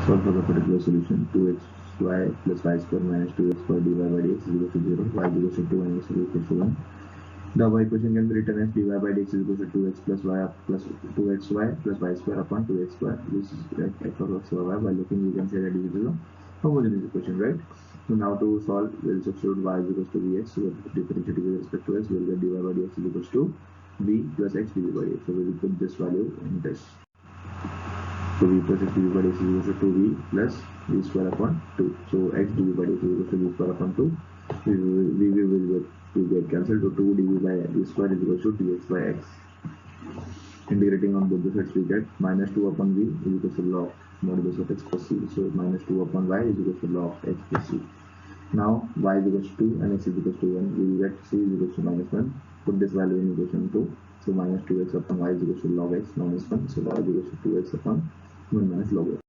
Solve for the particular solution. 2xy plus y square minus 2x square dy by dx is equal to 0, y is equal to 2 and x is equal to 1. The y equation can be written as dy by dx is equal to 2x plus y plus 2xy plus y square upon 2x square. This is f of x over y. By looking, we can say that this is a homogeneous equation, right? So now to solve, we'll substitute y is equal to vx. So differentiating with respect to x, we'll get dy by dx is equal to v plus x dv by dx. So we'll put this value in this. So v plus x dv by dx is equal to 2v plus v square upon 2. So x dv by dx is equal to v square upon 2. We get cancelled to 2 dv by v square is equal to dx by x. Integrating on both the sides, we get minus 2 upon v is equal to log modulus of x plus c. So minus 2 upon y is equal to log x plus c. Now y is equal to 2 and x is equal to 1. We will get c is equal to minus 1. Put this value in equation 2. So minus 2x upon y is equal to log x minus 1. So y is equal to 2x upon 1 minus log x.